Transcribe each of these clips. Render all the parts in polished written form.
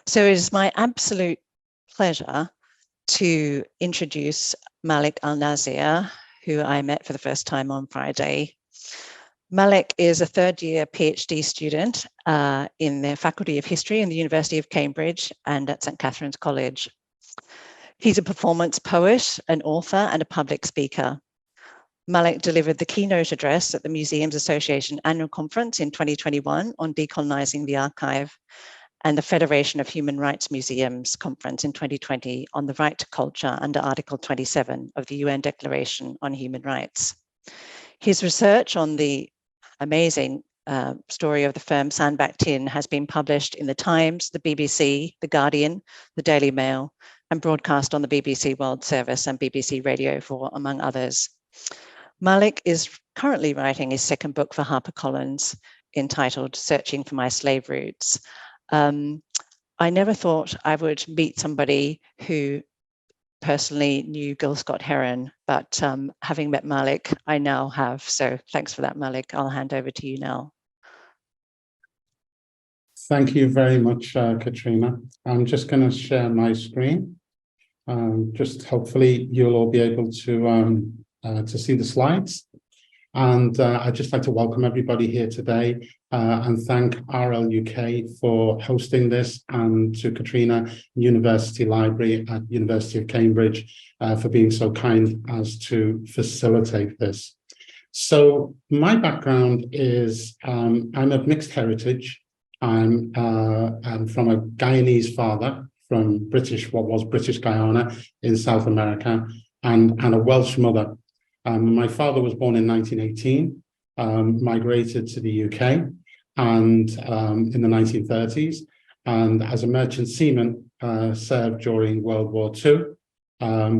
So it is my absolute pleasure to introduce Malik Al Nasir, who I met for the first time on Friday. Malik is a third-year PhD student in the Faculty of History in the University of Cambridge and at St. Catherine's College. He's a performance poet, an author, and a public speaker. Malik delivered the keynote address at the Museums Association Annual Conference in 2021 on decolonising the archive, and the Federation of Human Rights Museums Conference in 2020 on the right to culture under Article 27 of the UN Declaration on Human Rights. His research on the amazing story of the firm Sandbach Tinne has been published in The Times, the BBC, The Guardian, The Daily Mail, and broadcast on the BBC World Service and BBC Radio 4, among others. Malik is currently writing his second book for HarperCollins entitled Searching for My Slave Roots. I never thought I would meet somebody who personally knew Gil Scott-Heron, but having met Malik, I now have. So thanks for that, Malik. I'll hand over to you now. Thank you very much, Katrina. I'm just going to share my screen. Just hopefully you'll all be able to see the slides. And I'd just like to welcome everybody here today and thank RLUK for hosting this, and to Katrina University Library at University of Cambridge for being so kind as to facilitate this. So my background is I'm of mixed heritage. I'm from a Guyanese father from what was British Guyana in South America, and a Welsh mother. My father was born in 1918, migrated to the UK and in the 1930s, and as a merchant seaman served during World War II,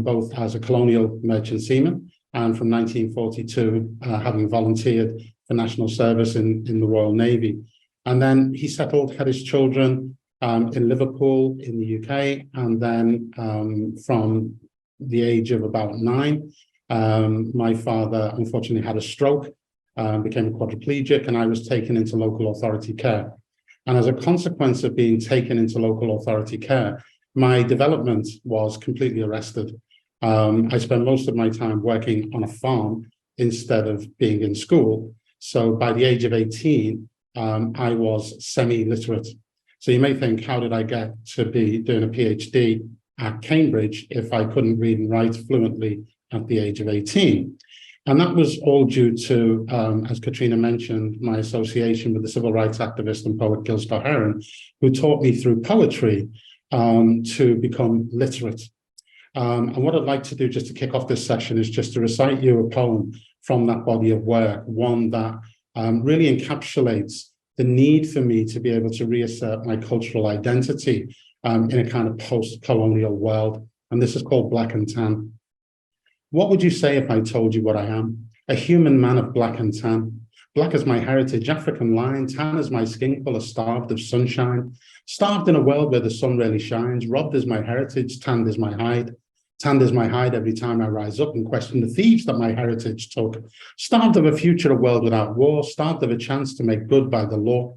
both as a colonial merchant seaman and from 1942 having volunteered for national service in the Royal Navy. And then he settled, had his children in Liverpool in the UK, and then from the age of about 9, my father unfortunately had a stroke, became a quadriplegic, and I was taken into local authority care. And as a consequence of being taken into local authority care, my development was completely arrested. I spent most of my time working on a farm instead of being in school. So by the age of 18, I was semi-literate. So you may think, how did I get to be doing a PhD at Cambridge if I couldn't read and write fluently at the age of 18? And that was all due to, as Katrina mentioned, my association with the civil rights activist and poet Gil Scott-Heron, who taught me through poetry to become literate. And what I'd like to do just to kick off this session is just to recite you a poem from that body of work, one that really encapsulates the need for me to be able to reassert my cultural identity in a kind of post-colonial world. And this is called Black and Tan. What would you say if I told you what I am? A human man of black and tan. Black is my heritage, African line, tan is my skin color, starved of sunshine. Starved in a world where the sun rarely shines, robbed is my heritage, tanned is my hide. Tanned is my hide every time I rise up and question the thieves that my heritage took. Starved of a future, a world without war, starved of a chance to make good by the law.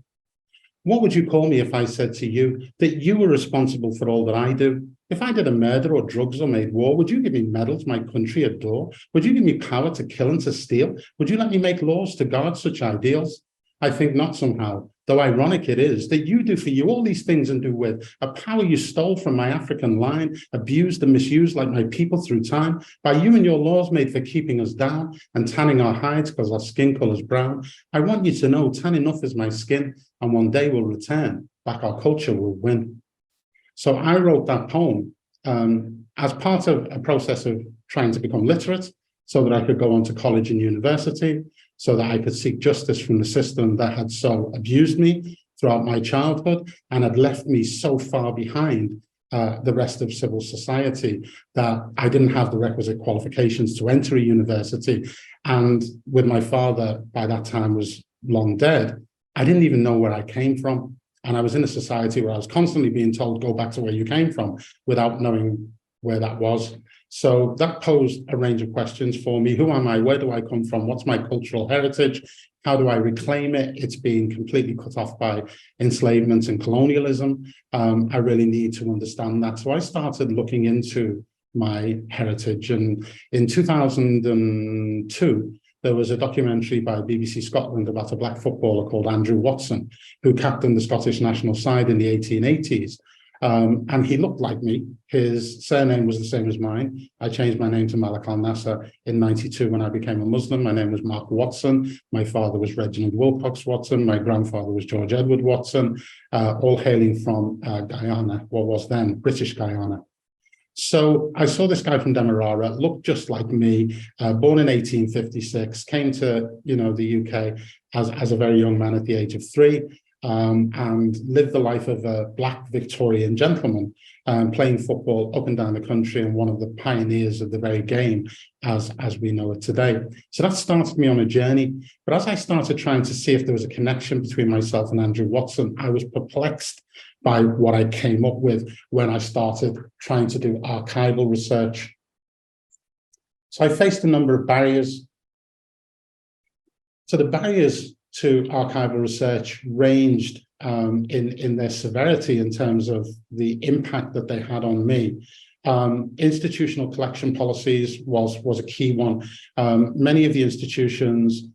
What would you call me if I said to you that you were responsible for all that I do? If I did a murder or drugs or made war, would you give me medals my country adore? Would you give me power to kill and to steal? Would you let me make laws to guard such ideals? I think not somehow, though ironic it is, that you do for you all these things and do with a power you stole from my African line, abused and misused like my people through time, by you and your laws made for keeping us down and tanning our hides because our skin color's brown. I want you to know tan enough is my skin, and one day we'll return, back our culture will win. So I wrote that poem as part of a process of trying to become literate so that I could go on to college and university, so that I could seek justice from the system that had so abused me throughout my childhood and had left me so far behind the rest of civil society that I didn't have the requisite qualifications to enter a university. And with my father, by that time, was long dead, I didn't even know where I came from. And I was in a society where I was constantly being told, go back to where you came from, without knowing where that was. So that posed a range of questions for me. Who am I? Where do I come from? What's my cultural heritage? How do I reclaim it? It's being completely cut off by enslavement and colonialism. I really need to understand that. So I started looking into my heritage. And in 2002, there was a documentary by BBC Scotland about a black footballer called Andrew Watson, who captained the Scottish national side in the 1880s. And he looked like me. His surname was the same as mine. I changed my name to Malik Al Nasir in '92 when I became a Muslim. My name was Mark Watson. My father was Reginald Wilcox Watson. My grandfather was George Edward Watson, all hailing from Guyana, what was then British Guyana. So I saw this guy from Demerara, looked just like me, born in 1856, came to the UK as a very young man at the age of 3. And lived the life of a black Victorian gentleman, playing football up and down the country, and one of the pioneers of the very game as we know it today. So that started me on a journey. But as I started trying to see if there was a connection between myself and Andrew Watson, I was perplexed by what I came up with when I started trying to do archival research. So I faced a number of barriers. So the barriers to archival research ranged in their severity in terms of the impact that they had on me. Institutional collection policies was a key one. Many of the institutions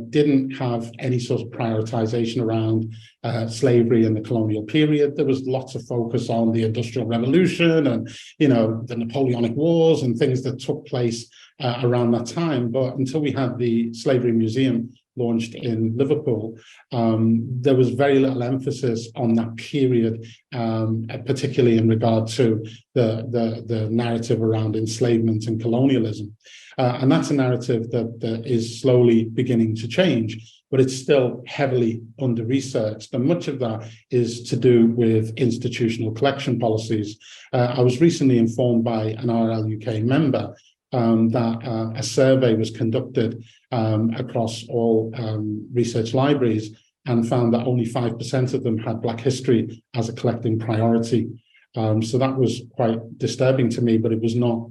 didn't have any sort of prioritization around slavery in the colonial period. There was lots of focus on the Industrial Revolution and, the Napoleonic Wars and things that took place around that time. But until we had the Slavery Museum launched in Liverpool, there was very little emphasis on that period, particularly in regard to the narrative around enslavement and colonialism. And that's a narrative that is slowly beginning to change, but it's still heavily under-researched. And much of that is to do with institutional collection policies. I was recently informed by an RLUK member that a survey was conducted across all research libraries and found that only 5% of them had Black history as a collecting priority. So that was quite disturbing to me, but it was not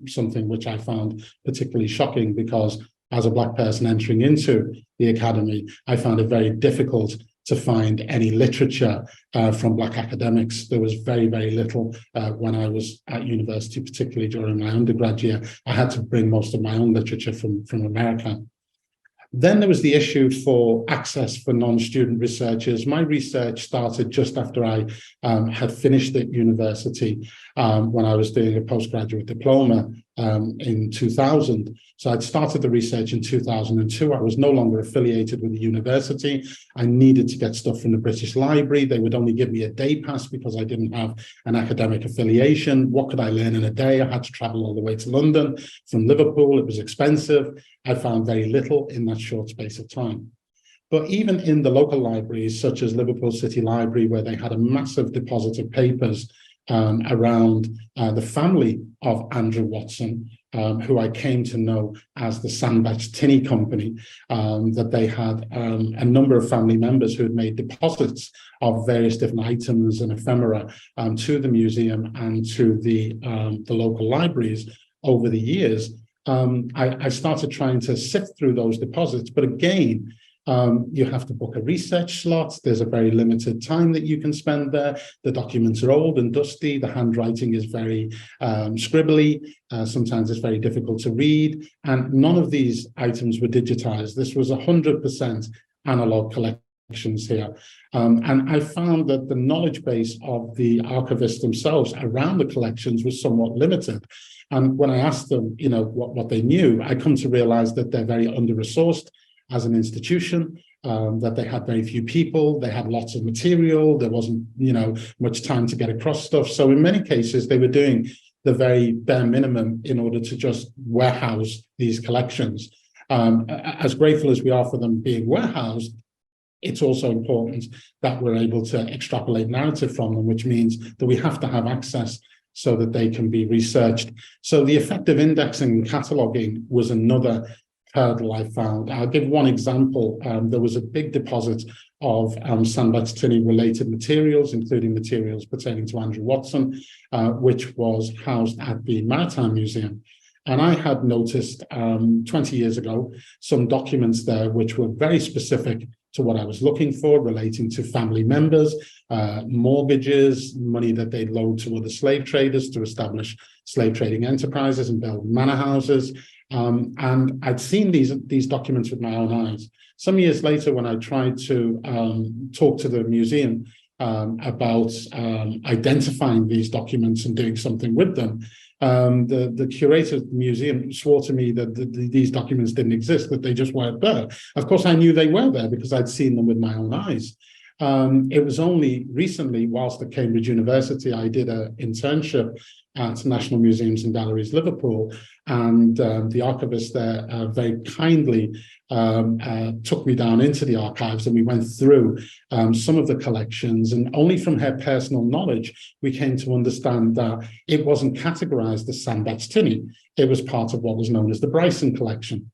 something which I found particularly shocking, because as a Black person entering into the academy, I found it very difficult to find any literature from Black academics. There was very, very little when I was at university, particularly during my undergrad year. I had to bring most of my own literature from America. Then there was the issue for access for non-student researchers. My research started just after I had finished at university when I was doing a postgraduate diploma in 2000. So I'd started the research in 2002. I was no longer affiliated with the university. I needed to get stuff from the British Library. They would only give me a day pass because I didn't have an academic affiliation. What could I learn in a day? I had to travel all the way to London from Liverpool. It was expensive. I found very little in that short space of time. But even in the local libraries, such as Liverpool City Library, where they had a massive deposit of papers around the family of Andrew Watson, who I came to know as the Sandbach Tinne Company, that they had a number of family members who had made deposits of various different items and ephemera to the museum and to the local libraries over the years. I started trying to sift through those deposits, but again, you have to book a research slot. There's a very limited time that you can spend there. The documents are old and dusty. The handwriting is very scribbly. Sometimes it's very difficult to read. And none of these items were digitized. This was 100% analog collections here. And I found that the knowledge base of the archivists themselves around the collections was somewhat limited. And when I asked them, what they knew, I come to realize that they're very under-resourced as an institution, that they had very few people, they had lots of material, there wasn't, much time to get across stuff. So in many cases, they were doing the very bare minimum in order to just warehouse these collections. As grateful as we are for them being warehoused, it's also important that we're able to extrapolate narrative from them, which means that we have to have access so that they can be researched. So the effective indexing and cataloging was another hurdle I found. I'll give one example. There was a big deposit of Sandbach Tinne related materials, including materials pertaining to Andrew Watson, which was housed at the Maritime Museum. And I had noticed 20 years ago some documents there which were very specific to what I was looking for, relating to family members, mortgages, money that they'd loaned to other slave traders to establish slave trading enterprises and build manor houses. And I'd seen these documents with my own eyes. Some years later, when I tried to talk to the museum about identifying these documents and doing something with them, the curator of the museum swore to me that these documents didn't exist, that they just weren't there. Of course, I knew they were there because I'd seen them with my own eyes. It was only recently, whilst at Cambridge University, I did an internship at National Museums and Galleries, Liverpool, and the archivist there very kindly took me down into the archives, and we went through some of the collections, and only from her personal knowledge, we came to understand that it wasn't categorized as Sandbach Tinne. It was part of what was known as the Bryson collection.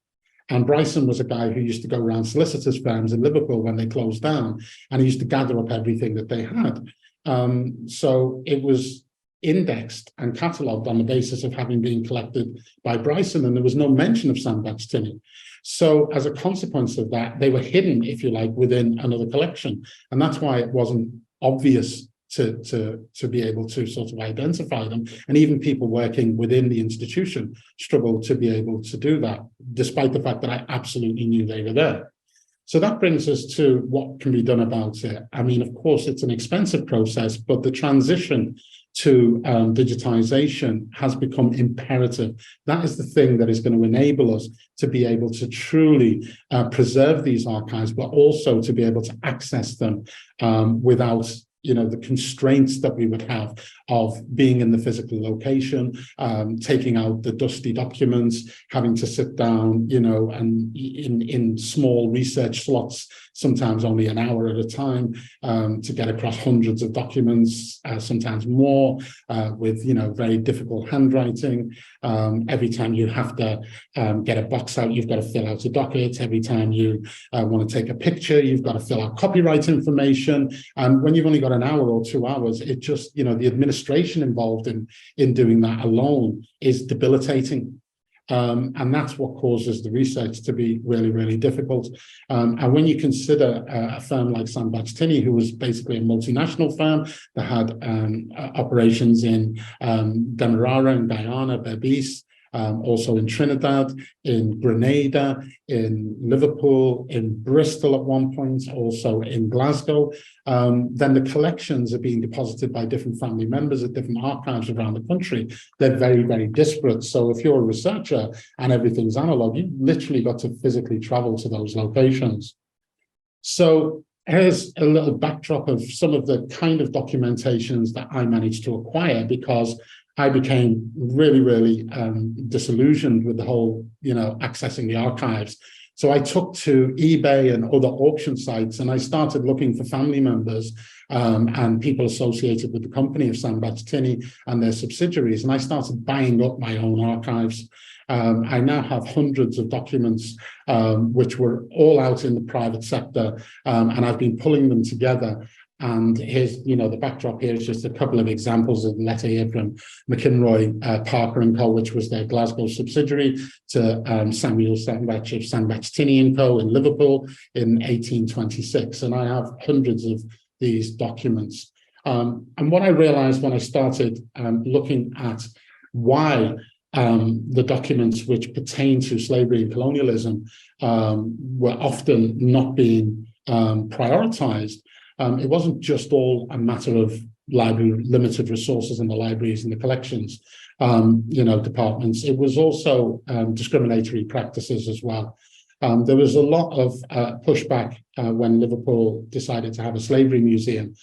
And Bryson was a guy who used to go around solicitors' firms in Liverpool when they closed down, and he used to gather up everything that they had. So it was indexed and catalogued on the basis of having been collected by Bryson, and there was no mention of Sandbach Tinne. So as a consequence of that, they were hidden, if you like, within another collection. And that's why it wasn't obvious to be able to sort of identify them. And even people working within the institution struggled to be able to do that, despite the fact that I absolutely knew they were there. So that brings us to what can be done about it. I mean, of course, it's an expensive process, but the transition to digitization has become imperative. That is the thing that is going to enable us to be able to truly preserve these archives, but also to be able to access them without the constraints that we would have of being in the physical location, taking out the dusty documents, having to sit down, and in small research slots, sometimes only an hour at a time, to get across hundreds of documents, sometimes more, with, very difficult handwriting. Every time you have to get a box out, you've got to fill out a docket. Every time you want to take a picture, you've got to fill out copyright information. And when you've only got an hour or 2 hours, it just, the administration involved in doing that alone is debilitating. And that's what causes the research to be really, really difficult. And when you consider a firm like Sandbach Tinne, who was basically a multinational firm that had operations in Demerara and Guyana, Berbice, also in Trinidad, in Grenada, in Liverpool, in Bristol at one point, also in Glasgow. Then the collections are being deposited by different family members at different archives around the country. They're very, very disparate. So if you're a researcher and everything's analog, you've literally got to physically travel to those locations. So here's a little backdrop of some of the kind of documentations that I managed to acquire, because I became really, really disillusioned with the whole, accessing the archives. So I took to eBay and other auction sites, and I started looking for family members and people associated with the company of Sandbach Tinne and their subsidiaries. And I started buying up my own archives. I now have hundreds of documents which were all out in the private sector, and I've been pulling them together. And here's, the backdrop here is just a couple of examples of letter here from McInroy, Parker and Co., which was their Glasgow subsidiary, to Samuel Sandbach of Sandbach Tinne & Co. in Liverpool in 1826. And I have hundreds of these documents. And what I realized when I started looking at why the documents which pertain to slavery and colonialism were often not being prioritized, it wasn't just all a matter of library limited resources in the libraries and the collections, departments. It was also discriminatory practices as well. There was a lot of pushback when Liverpool decided to have a slavery museum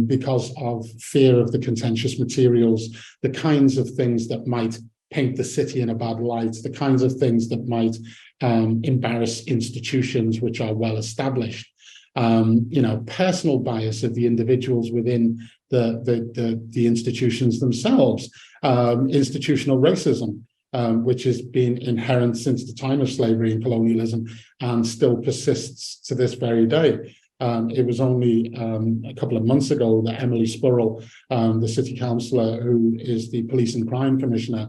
because of fear of the contentious materials, the kinds of things that might paint the city in a bad light, the kinds of things that might embarrass institutions which are well established. Personal bias of the individuals within the institutions themselves, institutional racism, which has been inherent since the time of slavery and colonialism and still persists to this very day. It was only a couple of months ago that Emily Spurrell, the city councillor, who is the police and crime commissioner,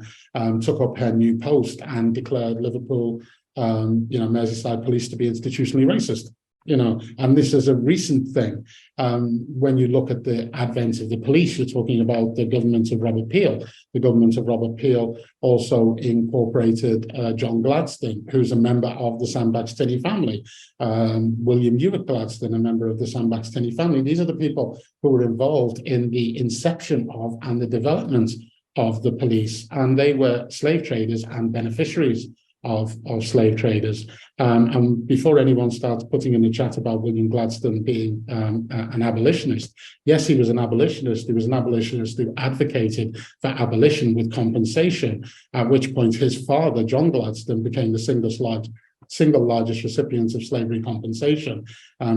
took up her new post and declared Liverpool, Merseyside police to be institutionally racist. And this is a recent thing. When you look at the advent of the police, you're talking about the government of Robert Peel. The government of Robert Peel also incorporated John Gladstone, who's a member of the Sandbach Tinne family. William Ewart Gladstone, a member of the Sandbach Tinne family. These are the people who were involved in the inception of and the development of the police. And they were slave traders and beneficiaries of slave traders. And before anyone starts putting in the chat about William Gladstone being an abolitionist, yes, he was an abolitionist. He was an abolitionist who advocated for abolition with compensation, at which point his father, John Gladstone, became the single largest recipient of slavery compensation,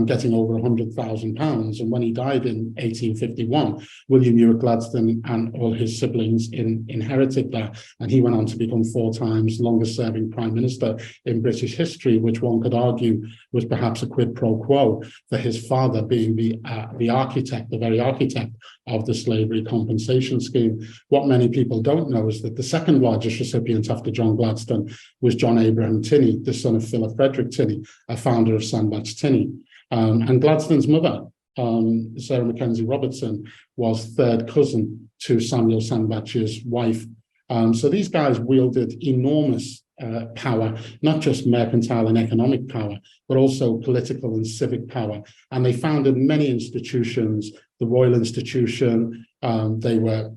getting over £100,000. And when he died in 1851, William Ewart Gladstone and all his siblings inherited that. And he went on to become 4 times longest serving prime minister in British history, which one could argue was perhaps a quid pro quo for his father being the very architect of the slavery compensation scheme. What many people don't know is that the second largest recipient after John Gladstone was John Abraham Tinne, the son of Philip Frederick Tinne, a founder of Sandbach Tinne. And Gladstone's mother, Sarah Mackenzie Robertson, was third cousin to Samuel Sandbach's wife. So these guys wielded enormous power, not just mercantile and economic power, but also political and civic power. And they founded many institutions, the Royal Institution. They were,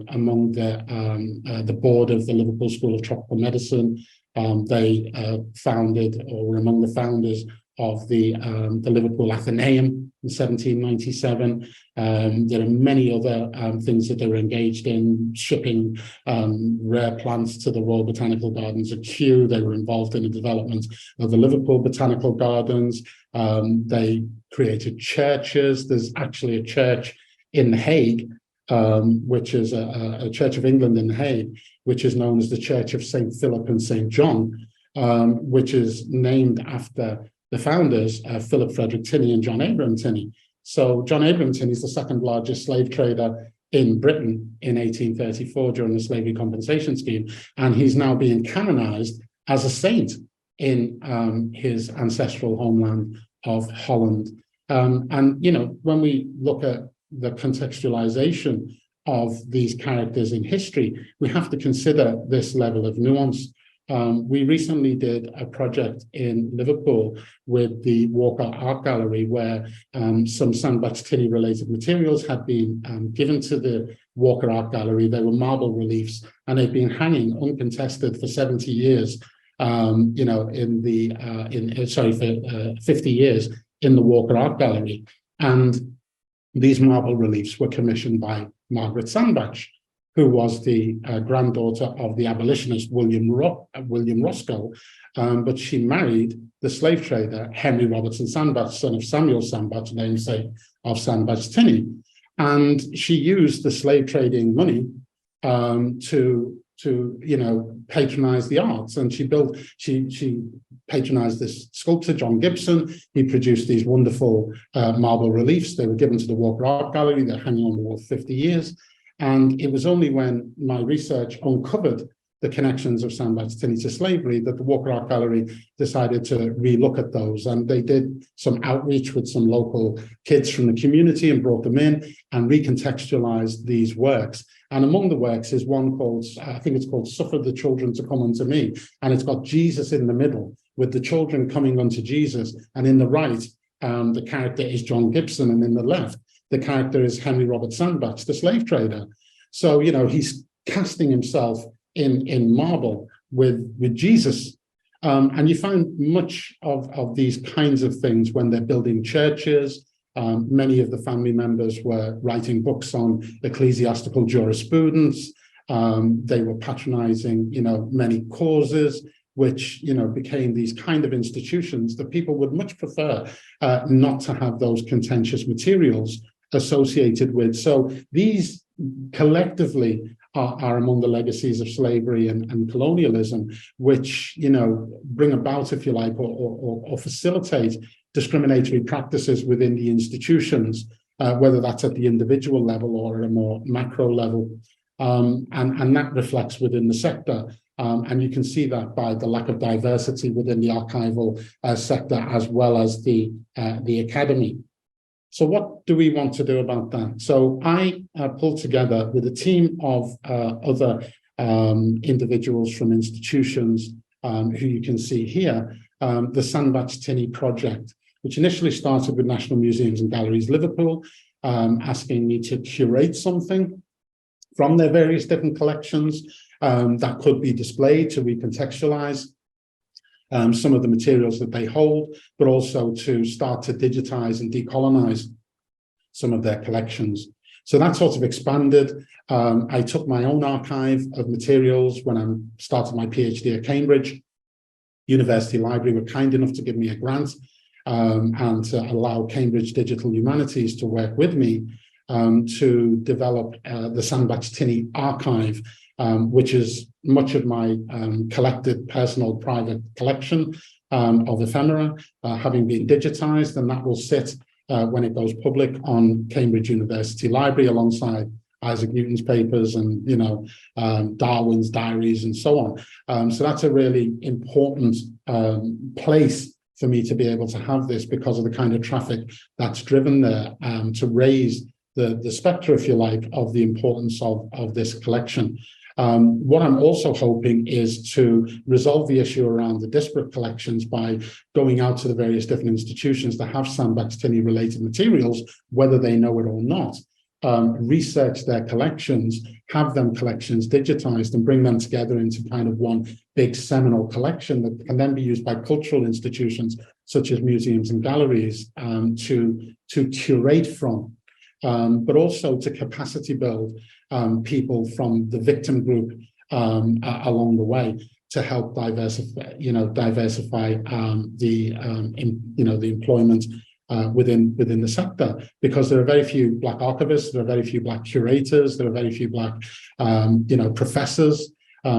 among the board of the Liverpool School of Tropical Medicine. They founded, or were among the founders of the Liverpool Athenaeum in 1797. There are many other things that they were engaged in, shipping rare plants to the Royal Botanical Gardens at Kew. They were involved in the development of the Liverpool Botanical Gardens. They created churches. There's actually a church in The Hague, which is a Church of England in The Hague, which is known as the Church of St. Philip and St. John, which is named after the founders, Philip Frederick Tinne and John Abraham Tinne. So John Abraham Tinne is the second largest slave trader in Britain in 1834 during the slavery compensation scheme, and he's now being canonized as a saint in his ancestral homeland of Holland. And, when we look at the contextualization of these characters in history, we have to consider this level of nuance. We recently did a project in Liverpool with the Walker Art Gallery where some Sandbach Tinne related materials had been given to the Walker Art Gallery. They were marble reliefs and they've been hanging uncontested for 70 years, for 50 years in the Walker Art Gallery. And these marble reliefs were commissioned by Margaret Sandbach, who was the granddaughter of the abolitionist William Roscoe, but she married the slave trader Henry Robertson Sandbach, son of Samuel Sandbach, namesake of Sandbach Tinne. And she used the slave trading money to patronize the arts. And she patronized this sculptor, John Gibson. He produced these wonderful marble reliefs. They were given to the Walker Art Gallery. They're hanging on the wall 50 years. And it was only when my research uncovered the connections of Sandbach Tinne to slavery that the Walker Art Gallery decided to relook at those. And they did some outreach with some local kids from the community and brought them in and recontextualized these works. And among the works is one called, I think it's called Suffer the Children to Come Unto Me. And it's got Jesus in the middle with the children coming unto Jesus. And in the right, the character is John Gibson. And in the left, the character is Henry Robert Sandbach, the slave trader. So, he's casting himself in marble with Jesus. And you find much of these kinds of things when they're building churches. Many of the family members were writing books on ecclesiastical jurisprudence. They were patronizing, many causes, which, became these kind of institutions that people would much prefer not to have those contentious materials associated with. So these collectively are among the legacies of slavery and colonialism, which, bring about, if you like, or facilitate discriminatory practices within the institutions, whether that's at the individual level or at a more macro level. And that reflects within the sector. And you can see that by the lack of diversity within the archival sector, as well as the academy. So what do we want to do about that? So I pulled together with a team of other individuals from institutions who you can see here, the Sandbach Tinne Project, which initially started with National Museums and Galleries Liverpool, asking me to curate something from their various different collections that could be displayed to recontextualize some of the materials that they hold, but also to start to digitize and decolonize some of their collections. So that sort of expanded. I took my own archive of materials when I started my PhD at Cambridge. University Library were kind enough to give me a grant and to allow Cambridge Digital Humanities to work with me to develop the Sandbach Tinne archive, which is much of my collected personal private collection of ephemera, having been digitized, and that will sit when it goes public on Cambridge University Library alongside Isaac Newton's papers and, Darwin's diaries and so on. So that's a really important place for me to be able to have this because of the kind of traffic that's driven there to raise the spectre, if you like, of the importance of this collection. What I'm also hoping is to resolve the issue around the disparate collections by going out to the various different institutions that have Sandbach Tinne related materials, whether they know it or not, research their collections, have them collections digitized and bring them together into kind of one big seminal collection that can then be used by cultural institutions such as museums and galleries to curate from. But also to capacity build people from the victim group along the way to help diversify the employment within the sector, because there are very few Black archivists, there are very few Black curators, there are very few Black professors.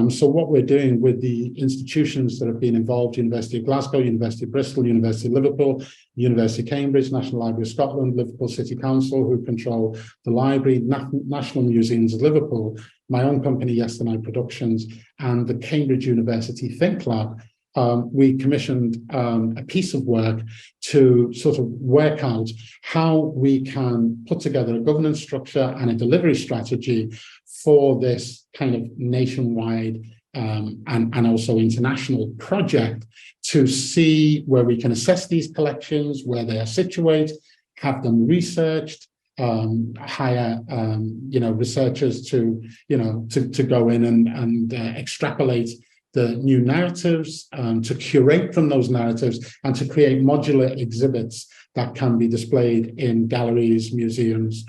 So what we're doing with the institutions that have been involved, University of Glasgow, University of Bristol, University of Liverpool, University of Cambridge, National Library of Scotland, Liverpool City Council, who control the library, National Museums of Liverpool, my own company, Yesternight Productions, and the Cambridge University Think Lab, we commissioned a piece of work to sort of work out how we can put together a governance structure and a delivery strategy for this kind of nationwide and also international project to see where we can assess these collections, where they are situated, have them researched, hire researchers to go in and extrapolate the new narratives, to curate from those narratives and to create modular exhibits that can be displayed in galleries, museums,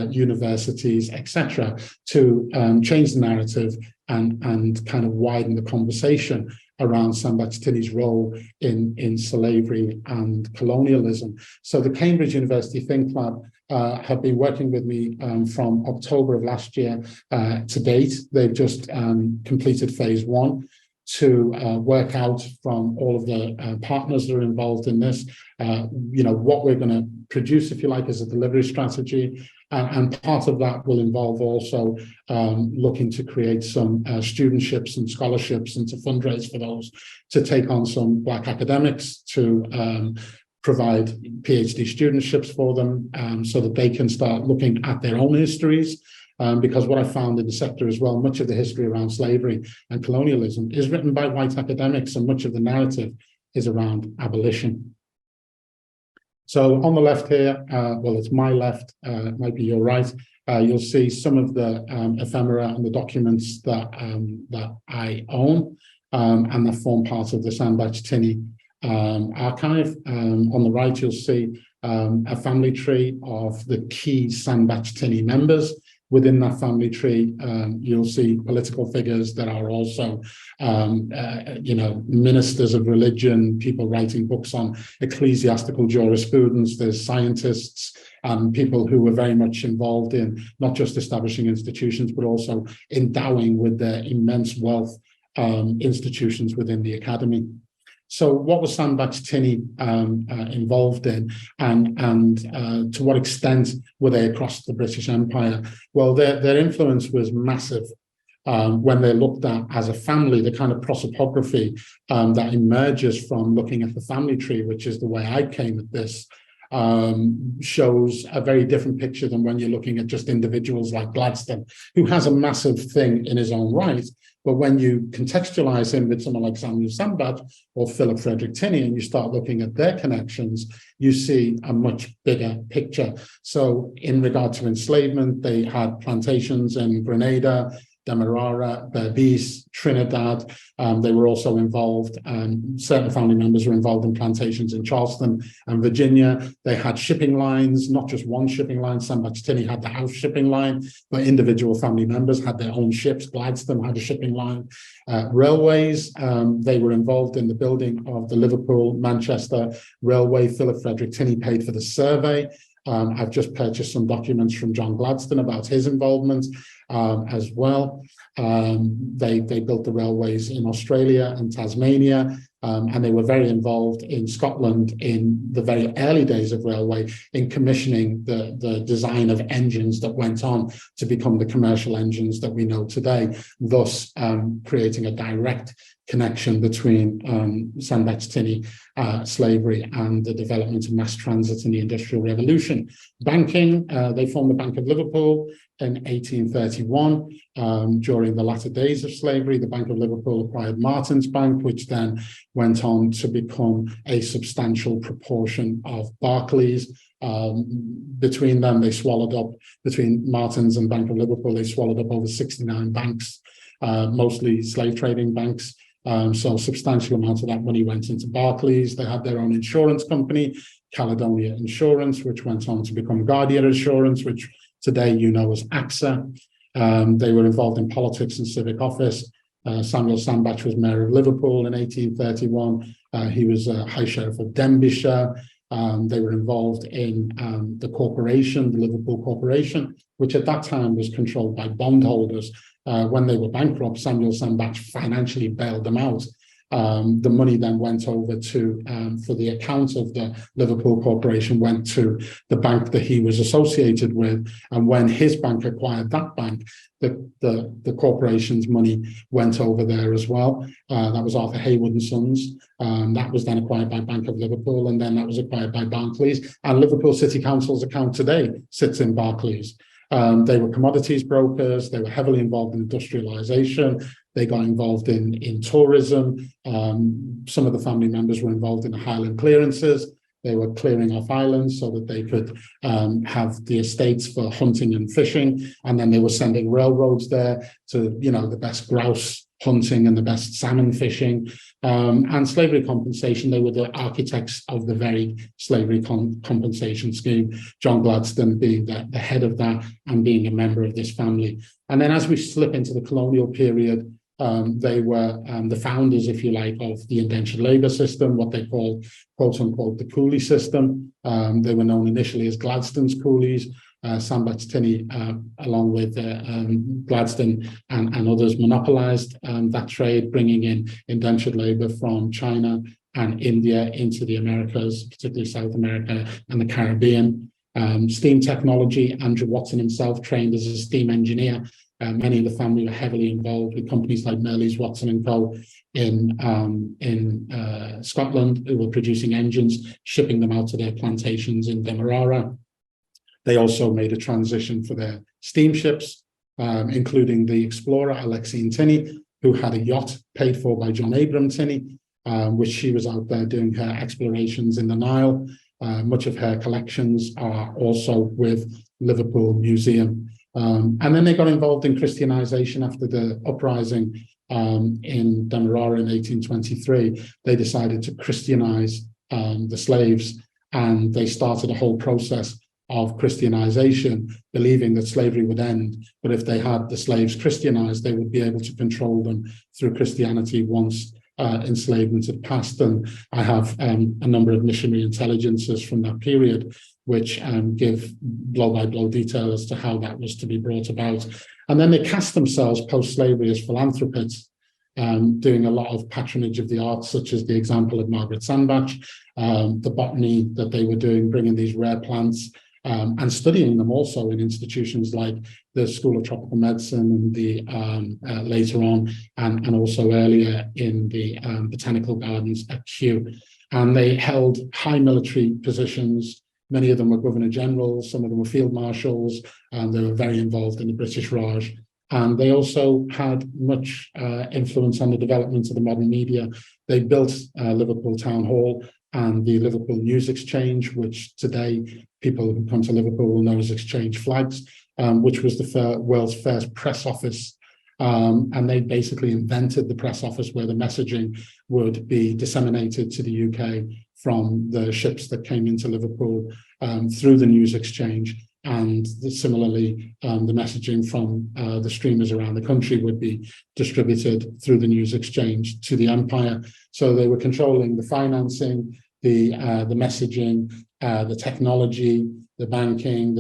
universities, etc., to change the narrative and kind of widen the conversation around Sandbach Tinne's role in slavery and colonialism. So the Cambridge University Think Lab have been working with me from October of last year to date. They've just completed phase 1 to work out from all of the partners that are involved in this, what we're going to produce, if you like, as a delivery strategy. And part of that will involve also looking to create some studentships and scholarships and to fundraise for those, to take on some Black academics, to provide PhD studentships for them so that they can start looking at their own histories. Because what I found in the sector as well, much of the history around slavery and colonialism is written by white academics, and much of the narrative is around abolition. So on the left here, well, it's my left, it might be your right, you'll see some of the ephemera and the documents that I own and that form part of the Sandbach Tinne archive. On the right, you'll see a family tree of the key Sandbach Tinne members, within that family tree, you'll see political figures that are also, ministers of religion, people writing books on ecclesiastical jurisprudence. There's scientists and people who were very much involved in not just establishing institutions, but also endowing with their immense wealth institutions within the academy. So what was Sandbach Tinne involved in, and to what extent were they across the British Empire? Well, their influence was massive when they're looked at as a family. The kind of prosopography that emerges from looking at the family tree, which is the way I came at this, shows a very different picture than when you're looking at just individuals like Gladstone, who has a massive thing in his own right. But when you contextualize him with someone like Samuel Sandbach or Philip Frederick Tinne, and you start looking at their connections, you see a much bigger picture. So in regard to enslavement, they had plantations in Grenada, Demerara, Berbice, Trinidad. They were also involved, certain family members were involved in plantations in Charleston and Virginia. They had shipping lines, not just one shipping line. Sandbach Tinne had the house shipping line, but individual family members had their own ships. Gladstone had a shipping line. Railways, they were involved in the building of the Liverpool-Manchester Railway. Philip Frederick Tinne paid for the survey. I've just purchased some documents from John Gladstone about his involvement as well. They built the railways in Australia and Tasmania, and they were very involved in Scotland in the very early days of railway in commissioning the design of engines that went on to become the commercial engines that we know today, thus creating a direct connection between Sandbach Tinne slavery and the development of mass transit in the Industrial Revolution. Banking, they formed the Bank of Liverpool in 1831. During the latter days of slavery, the Bank of Liverpool acquired Martin's Bank, which then went on to become a substantial proportion of Barclays. Between them, they swallowed up, between Martin's and Bank of Liverpool, they swallowed up over 69 banks, mostly slave trading banks. So substantial amounts of that money went into Barclays. They had their own insurance company, Caledonia Insurance, which went on to become Guardian Insurance, which today you know as AXA. They were involved in politics and civic office. Samuel Sandbach was mayor of Liverpool in 1831. He was High Sheriff of Denbighshire. They were involved in the corporation, the Liverpool Corporation, which at that time was controlled by bondholders. When they were bankrupt, Samuel Sandbach financially bailed them out. The money then went over to, for the account of the Liverpool Corporation, went to the bank that he was associated with. And when his bank acquired that bank, the corporation's money went over there as well. That was Arthur Haywood and Sons. That was then acquired by Bank of Liverpool, and then that was acquired by Barclays. And Liverpool City Council's account today sits in Barclays. They were commodities brokers. They were heavily involved in industrialization. They got involved in tourism. Some of the family members were involved in the Highland clearances. They were clearing off islands so that they could have the estates for hunting and fishing. And then they were sending railroads there to, you know, the best grouse hunting and the best salmon fishing. And slavery compensation, they were the architects of the very slavery compensation scheme, John Gladstone being the head of that and being a member of this family. And then as we slip into the colonial period, they were the founders, if you like, of the indentured labour system, what they called, quote unquote, the coolie system. They were known initially as Gladstone's coolies. Sandbach Tinne, along with Gladstone and others, monopolised that trade, bringing in indentured labour from China and India into the Americas, particularly South America and the Caribbean. Steam technology, Andrew Watson himself trained as a steam engineer. Many of the family were heavily involved with companies like Merleys, Watson and Co. in Scotland, who were producing engines, shipping them out to their plantations in Demerara. They also made a transition for their steamships, including the explorer Alexine Tinne, who had a yacht paid for by John Abram Tinne, which she was out there doing her explorations in the Nile. Much of her collections are also with Liverpool Museum. And then they got involved in Christianization after the uprising in Demerara in 1823. They decided to Christianize the slaves, and they started a whole process of Christianization, believing that slavery would end, but if they had the slaves Christianized, they would be able to control them through Christianity once enslavement had passed. And I have a number of missionary intelligences from that period, which give blow-by-blow detail as to how that was to be brought about. And then they cast themselves post-slavery as philanthropists, doing a lot of patronage of the arts, such as the example of Margaret Sandbach, the botany that they were doing, bringing these rare plants, and studying them also in institutions like the School of Tropical Medicine and the later on, and also earlier in the Botanical Gardens at Kew. And they held high military positions. Many of them were Governor Generals, some of them were Field Marshals, and they were very involved in the British Raj. And they also had much influence on the development of the modern media. They built Liverpool Town Hall and the Liverpool News Exchange, which today people who come to Liverpool will know as Exchange Flags, which was the world's first press office. And they basically invented the press office where the messaging would be disseminated to the UK from the ships that came into Liverpool through the News Exchange. And similarly, the messaging from the streamers around the country would be distributed through the News Exchange to the empire. So they were controlling the financing, the messaging, the technology, the banking,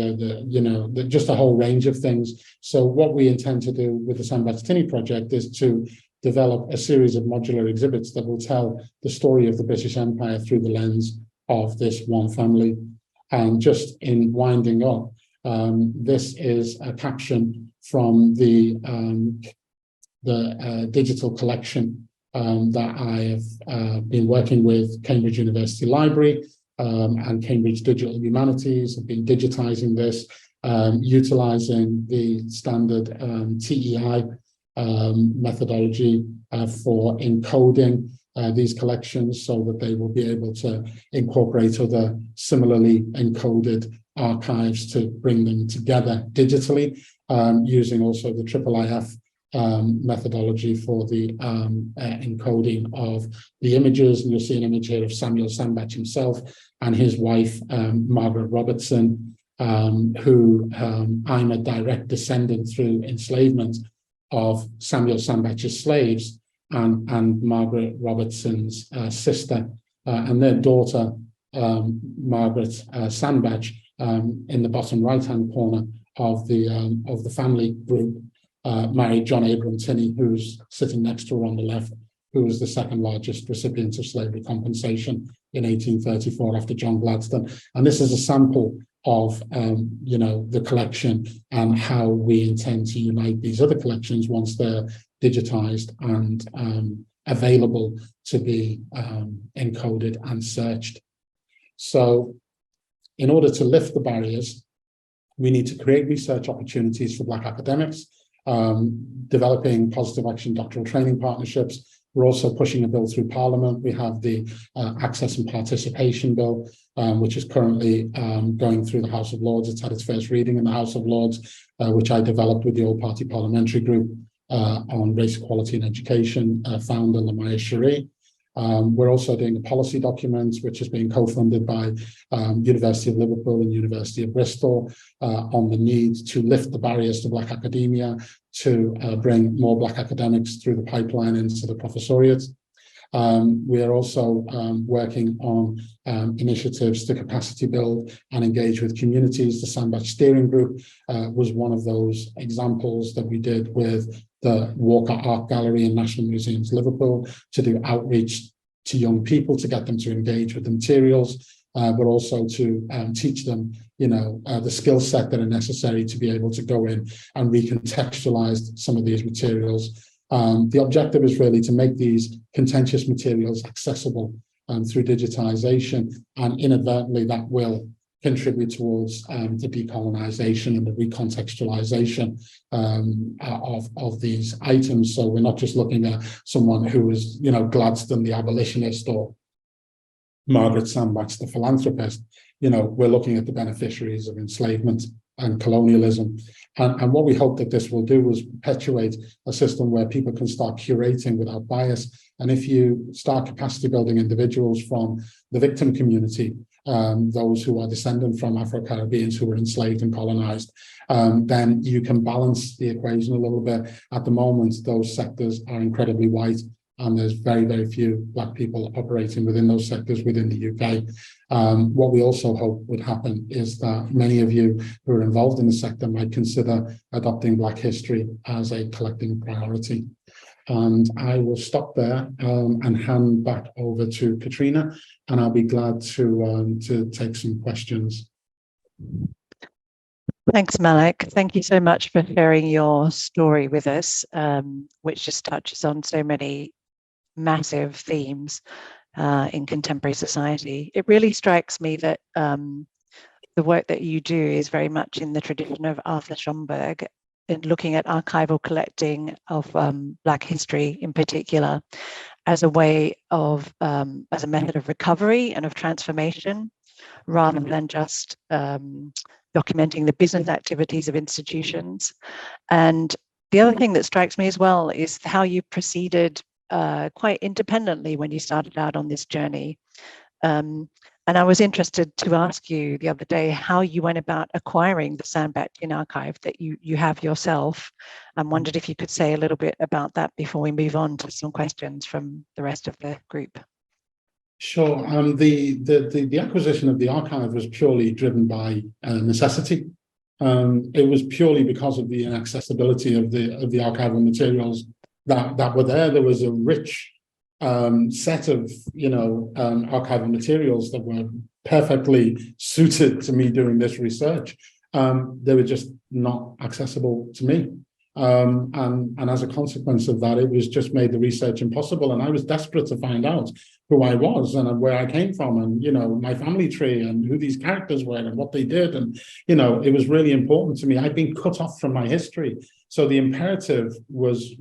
just a whole range of things. So what we intend to do with the Sandbach Tinne Project is to develop a series of modular exhibits that will tell the story of the British Empire through the lens of this one family. And just in winding up, this is a caption from the digital collection that I have been working with Cambridge University Library and Cambridge Digital Humanities. Have been digitizing this, utilizing the standard TEI methodology for encoding these collections so that they will be able to incorporate other similarly encoded archives to bring them together digitally, using also the IIIF methodology for the encoding of the images. And you'll see an image here of Samuel Sandbach himself and his wife, Margaret Robertson, who I'm a direct descendant through enslavement of Samuel Sandbach's slaves, and Margaret Robertson's sister, and their daughter, Margaret Sandbach, in the bottom right-hand corner of the family group, married John Abram Tinne, who's sitting next to her on the left, who was the second largest recipient of slavery compensation in 1834 after John Gladstone. And this is a sample of the collection and how we intend to unite these other collections once they're digitized and available to be encoded and searched. So in order to lift the barriers, we need to create research opportunities for Black academics, developing positive action doctoral training partnerships. We're also pushing a bill through Parliament. We have the Access and Participation Bill, which is currently going through the House of Lords. It's had its first reading in the House of Lords, which I developed with the All Party Parliamentary Group on Race Equality and Education, founder Lamaya Sharee. We're also doing a policy document, which is being co-funded by University of Liverpool and University of Bristol, on the need to lift the barriers to Black academia, to bring more Black academics through the pipeline into the professoriate. We are also working on initiatives to capacity build and engage with communities. The Sandbach Steering Group was one of those examples that we did with the Walker Art Gallery and National Museums Liverpool to do outreach to young people, to get them to engage with the materials, but also to teach them, the skill set that are necessary to be able to go in and recontextualize some of these materials. The objective is really to make these contentious materials accessible through digitization, and inadvertently that will contribute towards the decolonisation and the recontextualisation of these items. So we're not just looking at someone who was, Gladstone, the abolitionist, or Margaret Sandbach, the philanthropist. We're looking at the beneficiaries of enslavement and colonialism. And what we hope that this will do is perpetuate a system where people can start curating without bias. And if you start capacity building individuals from the victim community, those who are descendant from Afro-Caribbeans who were enslaved and colonized, then you can balance the equation a little bit. At the moment, those sectors are incredibly white, and there's very, very few Black people operating within those sectors within the UK. What we also hope would happen is that many of you who are involved in the sector might consider adopting Black history as a collecting priority. And I will stop there and hand back over to Katrina, and I'll be glad to take some questions. Thanks, Malik. Thank you so much for sharing your story with us, which just touches on so many massive themes in contemporary society. It really strikes me that the work that you do is very much in the tradition of Arthur Schomburg, in looking at archival collecting of Black history in particular as a way of, as a method of recovery and of transformation, rather than just documenting the business activities of institutions. And the other thing that strikes me as well is how you proceeded quite independently when you started out on this journey. And I was interested to ask you the other day how you went about acquiring the Sandbach Tinne archive that you have yourself, and wondered if you could say a little bit about that before we move on to some questions from the rest of the group. Sure. The acquisition of the archive was purely driven by necessity. It was purely because of the inaccessibility of the archival materials that were there. There was a rich set of archival materials that were perfectly suited to me doing this research. They were just not accessible to me. And as a consequence of that, it was just made the research impossible. And I was desperate to find out who I was and where I came from, and my family tree, and who these characters were and what they did. And it was really important to me. I'd been cut off from my history, so the imperative was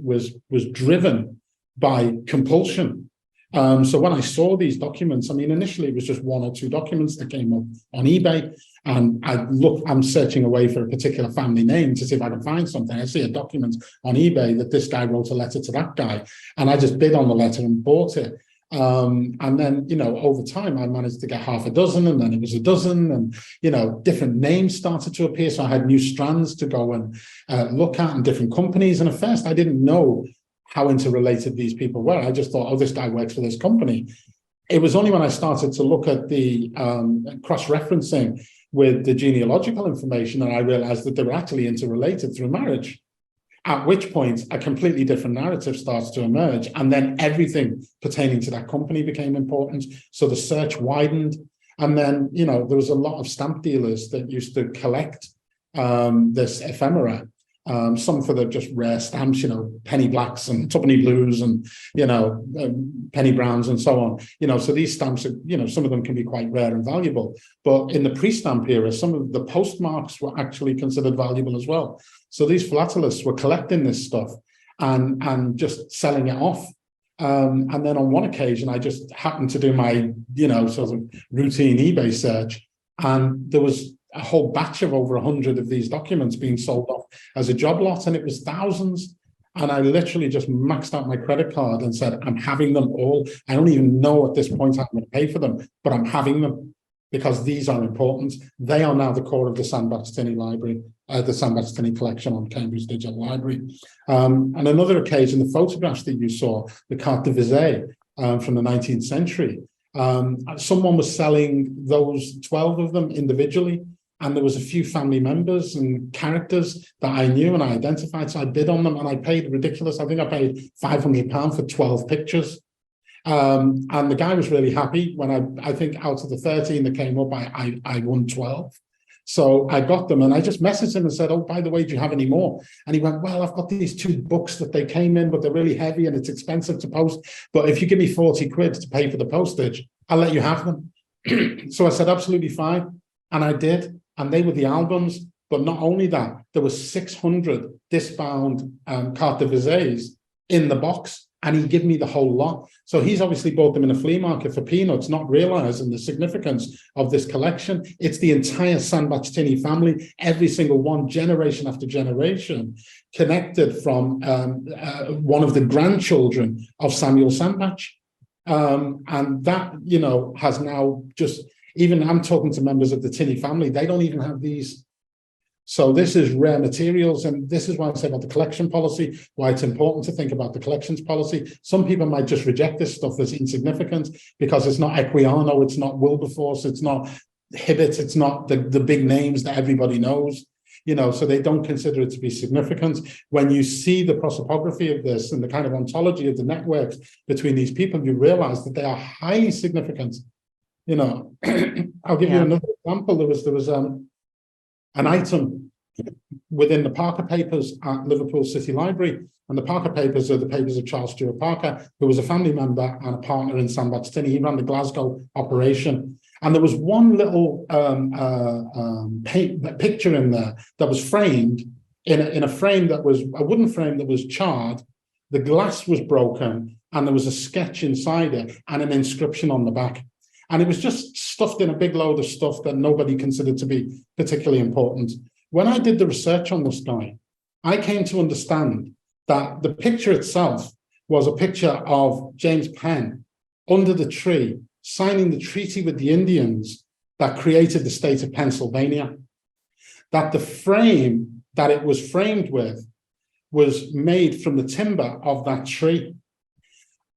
driven by compulsion. So when I saw these documents, initially it was just one or two documents that came up on eBay, and I'm searching away for a particular family name to see if I can find something. I see a document on eBay that this guy wrote a letter to that guy, and I just bid on the letter and bought it. And then, over time, I managed to get half a dozen, and then it was a dozen, and, different names started to appear. So I had new strands to go and look at, and different companies. And at first I didn't know how interrelated these people were. I just thought, oh, this guy works for this company. It was only when I started to look at the cross-referencing with the genealogical information that I realized that they were actually interrelated through marriage, at which point a completely different narrative starts to emerge. And then everything pertaining to that company became important. So the search widened. And then, there was a lot of stamp dealers that used to collect this ephemera. Some for the just rare stamps, penny blacks and twopenny blues and, penny browns and so on. So these stamps are, some of them can be quite rare and valuable. But in the pre-stamp era, some of the postmarks were actually considered valuable as well. So these philatelists were collecting this stuff and just selling it off. And then on one occasion, I just happened to do my, sort of routine eBay search, and there was a whole batch of over 100 of these documents being sold off as a job lot, and it was thousands. And I literally just maxed out my credit card and said, I'm having them all. I don't even know at this point how I'm going to pay for them, but I'm having them because these are important. They are now the core of the Sandbach Tinne Library, the Sandbach Tinne collection on Cambridge Digital Library. And another occasion, the photographs that you saw, the carte de visite from the 19th century, someone was selling those 12 of them individually. And there was a few family members and characters that I knew and I identified. So I bid on them, and I paid ridiculous. I think I paid £500 for 12 pictures. And the guy was really happy when I think out of the 13 that came up, I won 12. So I got them, and I just messaged him and said, oh, by the way, do you have any more? And he went, well, I've got these 2 books that they came in, but they're really heavy and it's expensive to post. But if you give me 40 quid to pay for the postage, I'll let you have them. So I said, absolutely fine. And I did. And they were the albums. But not only that, there were 600 disbound carte de visites in the box, and he gave me the whole lot. So he's obviously bought them in a flea market for peanuts, not realizing the significance of this collection. It's the entire Sandbach Tinne family, every single one, generation after generation, connected from one of the grandchildren of Samuel Sandbach. And that, has now just Even I'm talking to members of the Tinne family, they don't even have these. So this is rare materials, and this is why I say about the collection policy, why it's important to think about the collections policy. Some people might just reject this stuff as insignificant because it's not Equiano, it's not Wilberforce, it's not Hibbett, it's not the big names that everybody knows, you know, so they don't consider it to be significant. When you see the prosopography of this and the kind of ontology of the networks between these people, you realize that they are highly significant. You know, I'll give you another example. There was an item within the Parker Papers at Liverpool City Library, and the Parker Papers are the papers of Charles Stewart Parker, who was a family member and a partner in Sandbach Tinne. He ran the Glasgow operation, and there was one little picture in there that was framed in a frame that was a wooden frame that was charred. The glass was broken, and there was a sketch inside it and an inscription on the back. And it was just stuffed in a big load of stuff that nobody considered to be particularly important. When I did the research on this guy, I came to understand that the picture itself was a picture of James Penn under the tree, signing the treaty with the Indians that created the state of Pennsylvania. That the frame that it was framed with was made from the timber of that tree.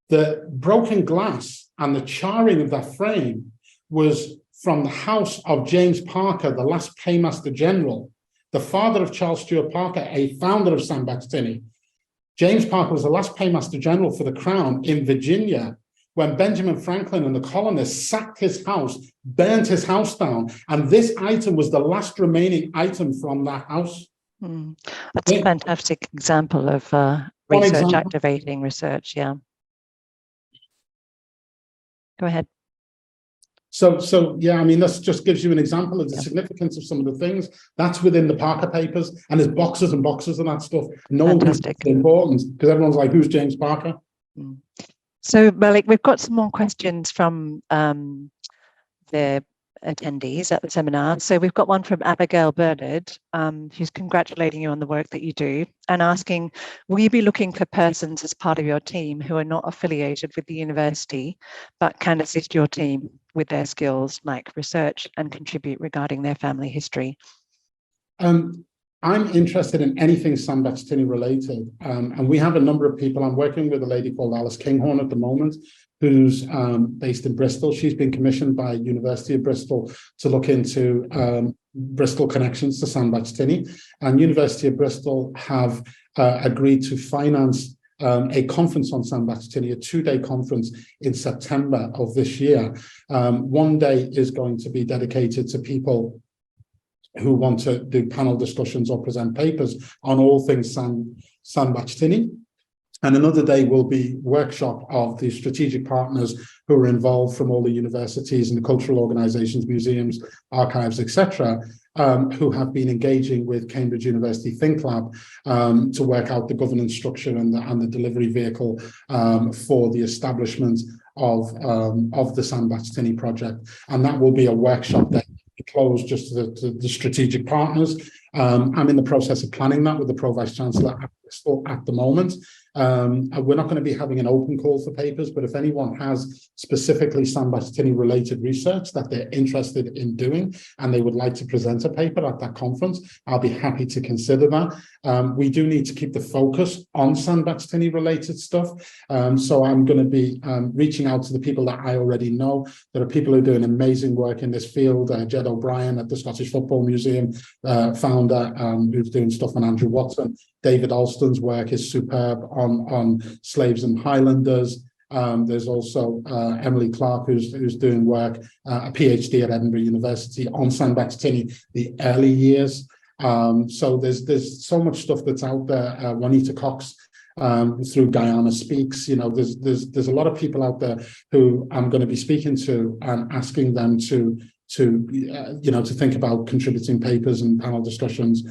The broken glass and the charring of that frame was from the house of James Parker, the last Paymaster General, the father of Charles Stewart Parker, a founder of Sandbach Tinne. James Parker was the last Paymaster General for the Crown in Virginia when Benjamin Franklin and the colonists sacked his house, burnt his house down, and this item was the last remaining item from that house. That's a fantastic example of research activating research, yeah. Go ahead. So yeah, I mean, this just gives you an example of the significance of some of the things that's within the Parker Papers, and there's boxes and boxes of that stuff. No one thinks it's important because everyone's like, who's James Parker? So Malik, we've got some more questions from the attendees at the seminar. So we've got one from Abigail Bernard, who's congratulating you on the work that you do and asking, will you be looking for persons as part of your team who are not affiliated with the university, but can assist your team with their skills like research and contribute regarding their family history? I'm interested in anything Sandbach Tinne related, and we have a number of people. I'm working with a lady called Alice Kinghorn at the moment, who's based in Bristol. She's been commissioned by University of Bristol to look into Bristol connections to Sandbach Tinne, and University of Bristol have agreed to finance a conference on Sandbach Tinne, a 2-day conference in September of this year. One day is going to be dedicated to people who want to do panel discussions or present papers on all things Sandbach Tinne. And another day will be workshop of the strategic partners who are involved from all the universities and the cultural organisations, museums, archives, etc., who have been engaging with Cambridge University Think Lab to work out the governance structure and the delivery vehicle for the establishment of the Sandbach Tinne Project. And that will be a workshop that closed just to the strategic partners. I'm in the process of planning that with the Pro-Vice-Chancellor at the moment. We're not going to be having an open call for papers, but if anyone has specifically Sandbach Tinne related research that they're interested in doing and they would like to present a paper at that conference, I'll be happy to consider that. We do need to keep the focus on Sandbach Tinne related stuff. So I'm going to be reaching out to the people that I already know. There are people who are doing amazing work in this field. Jed O'Brien at the Scottish Football Museum, founder, who's doing stuff on Andrew Watson. David Alston's work is superb on slaves and Highlanders. There's also Emily Clark, who's doing work, a PhD at Edinburgh University on Sandbach Tinne, the early years. So there's so much stuff that's out there. Juanita Cox through Guyana Speaks. You know, there's a lot of people out there who I'm going to be speaking to and asking them to think about contributing papers and panel discussions.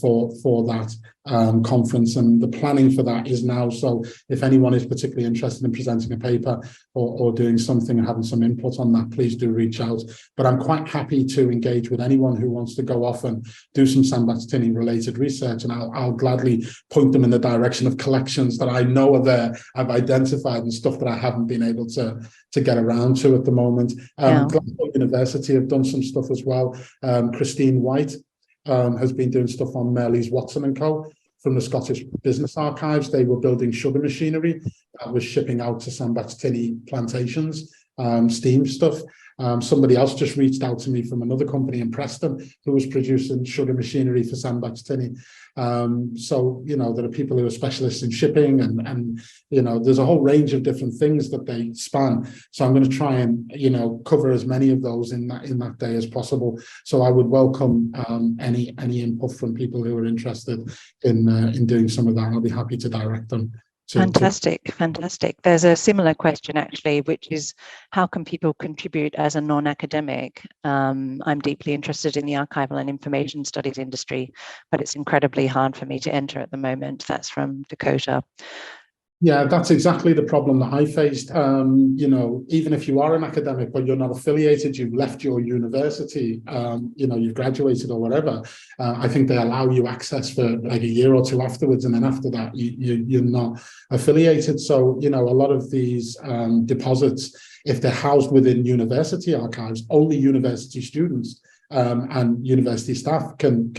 for that conference, and the planning for that is now. So if anyone is particularly interested in presenting a paper or doing something and having some input on that, please do reach out. But I'm quite happy to engage with anyone who wants to go off and do some Sandbach Tinne related research, and I'll gladly point them in the direction of collections that I know are there, I've identified, and stuff that I haven't been able to get around to at the moment. Glasgow University have done some stuff as well. Christine White has been doing stuff on Merleys Watson and Co. from the Scottish Business Archives. They were building sugar machinery that was shipping out to Sandbach Tinne plantations, steam stuff. Somebody else just reached out to me from another company in Preston who was producing sugar machinery for Sandbach Tinne. So, you know, there are people who are specialists in shipping and, you know, there's a whole range of different things that they span. So I'm going to try and, you know, cover as many of those in that day as possible. So I would welcome any input from people who are interested in doing some of that. I'll be happy to direct them. Fantastic. There's a similar question actually, which is how can people contribute as a non-academic? I'm deeply interested in the archival and information studies industry, but it's incredibly hard for me to enter at the moment. That's from Dakota. Yeah, that's exactly the problem that I faced. You know, even if you are an academic, but you're not affiliated, you've left your university, you know, you've graduated or whatever, I think they allow you access for like a year or two afterwards. And then after that, you're not affiliated. So, you know, a lot of these deposits, if they're housed within university archives, only university students and university staff can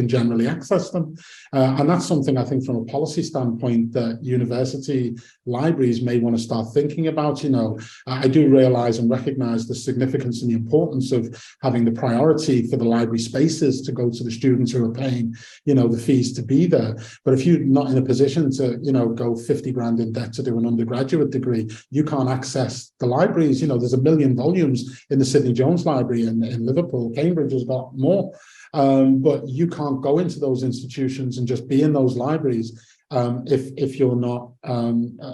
generally access them. And that's something I think from a policy standpoint that university libraries may want to start thinking about. You know, I do realize and recognize the significance and the importance of having the priority for the library spaces to go to the students who are paying, you know, the fees to be there. But if you're not in a position to, you know, go 50 grand in debt to do an undergraduate degree, you can't access the libraries. You know, there's 1 million volumes in the Sidney Jones Library in Liverpool. Cambridge has got more, but you can't go into those institutions and just be in those libraries if you're not,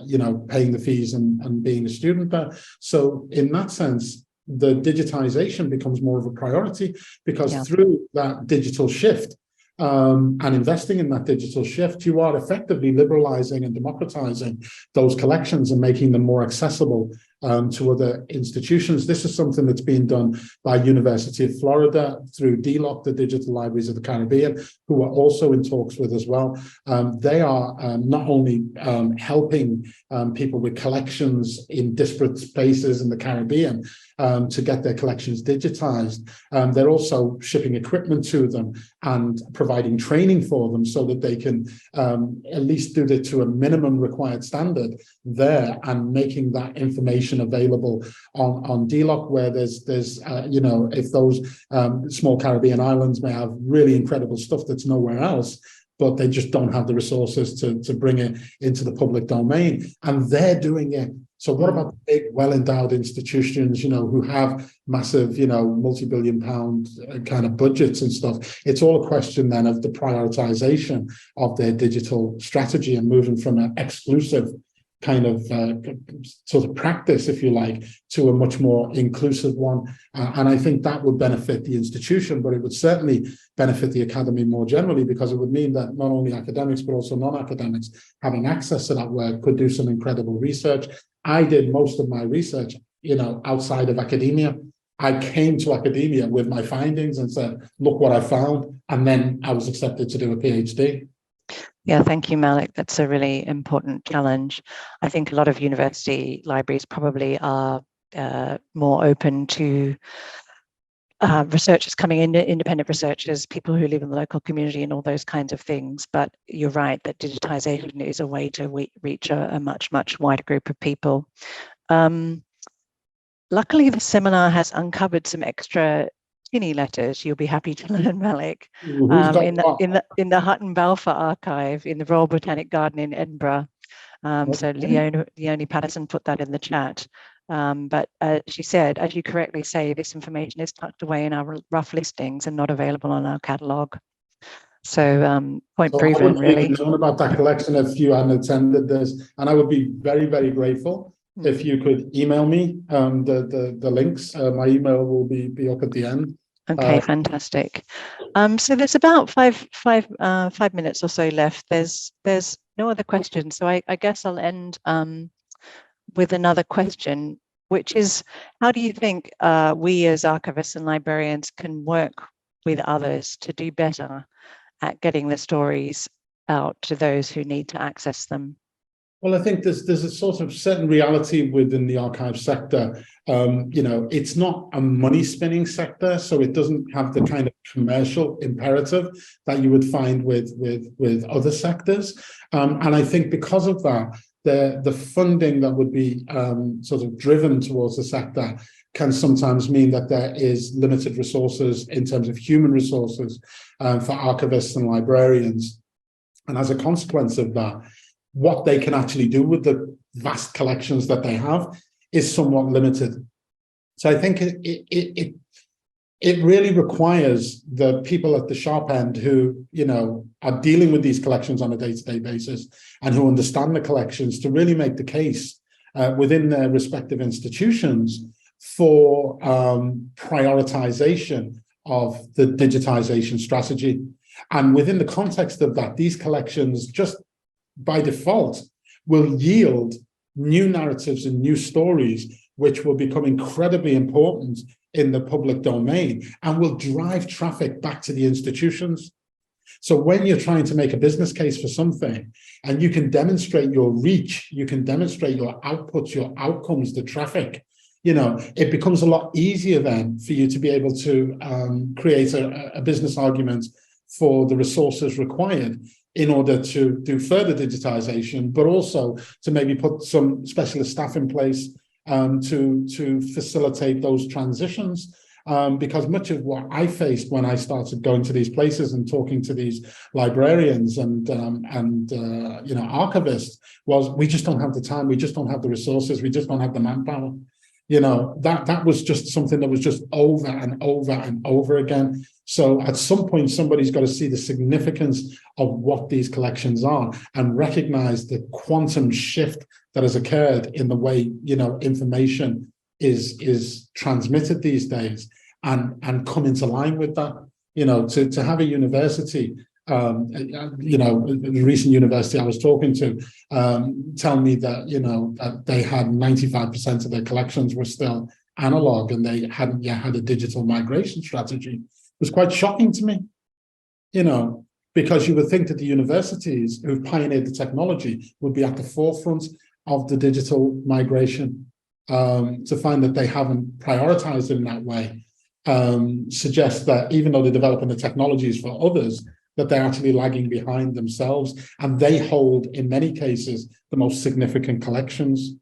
you know, paying the fees and being a student there. So in that sense, the digitization becomes more of a priority because through that digital shift and investing in that digital shift, you are effectively liberalizing and democratizing those collections and making them more accessible to other institutions. This is something that's been done by University of Florida through DLUK, the Digital Libraries of the Caribbean, who are also in talks with as well. They are not only helping people with collections in disparate spaces in the Caribbean to get their collections digitized, they're also shipping equipment to them and providing training for them so that they can at least do it to a minimum required standard there, and making that information available on DLUK, where there's you know, if those small Caribbean islands may have really incredible stuff that's nowhere else, but they just don't have the resources to bring it into the public domain, and they're doing it. So what about the big, well-endowed institutions, you know, who have massive, you know, multi-billion pound kind of budgets and stuff? It's all a question then of the prioritization of their digital strategy and moving from an exclusive kind of sort of practice, if you like, to a much more inclusive one. And I think that would benefit the institution, but it would certainly benefit the academy more generally, because it would mean that not only academics, but also non-academics having access to that work could do some incredible research. I did most of my research, you know, outside of academia. I came to academia with my findings and said, look what I found. And then I was accepted to do a PhD. Yeah, thank you, Malik. That's a really important challenge. I think a lot of university libraries probably are more open to researchers coming in, independent researchers, people who live in the local community and all those kinds of things. But you're right that digitization is a way to reach a much, much wider group of people. Luckily, the seminar has uncovered some extra Tinne letters. You'll be happy to learn, Malik, in the Hutton Balfour archive in the Royal Botanic Garden in Edinburgh. So Leonie Patterson put that in the chat. But she said, as you correctly say, this information is tucked away in our rough listings and not available on our catalogue. So point proven, I wouldn't really. have known about that collection if you hadn't attended this, and I would be very, very grateful if you could email me the links. My email will be up at the end. Okay, fantastic. So there's about five minutes or so left. There's no other questions, so I guess I'll end with another question, which is, how do you think we as archivists and librarians can work with others to do better at getting the stories out to those who need to access them? Well, I think there's a sort of certain reality within the archive sector. It's not a money spinning sector, so it doesn't have the kind of commercial imperative that you would find with other sectors. And I think because of that, the funding that would be sort of driven towards the sector can sometimes mean that there is limited resources in terms of human resources for archivists and librarians. And as a consequence of that, what they can actually do with the vast collections that they have is somewhat limited. So I think it really requires the people at the sharp end who, are dealing with these collections on a day-to-day basis and who understand the collections to really make the case within their respective institutions for prioritization of the digitization strategy. And within the context of that, these collections just by default will yield new narratives and new stories, which will become incredibly important in the public domain and will drive traffic back to the institutions. So when you're trying to make a business case for something and you can demonstrate your reach, you can demonstrate your outputs, your outcomes, the traffic, it becomes a lot easier then for you to be able to create a business argument for the resources required in order to do further digitization, but also to maybe put some specialist staff in place to facilitate those transitions. Because much of what I faced when I started going to these places and talking to these librarians and archivists was, we just don't have the time, we just don't have the resources, we just don't have the manpower. That was just something that was just over and over and over again. So at some point, somebody's got to see the significance of what these collections are and recognize the quantum shift that has occurred in the way, information is transmitted these days and come into line with that. To have a university, the recent university I was talking to, tell me that, that they had 95% of their collections were still analog and they hadn't yet had a digital migration strategy. Was quite shocking to me, because you would think that the universities who've pioneered the technology would be at the forefront of the digital migration. To find that they haven't prioritized in that way suggests that even though they're developing the technologies for others, that they're actually lagging behind themselves, and they hold, in many cases, the most significant collections.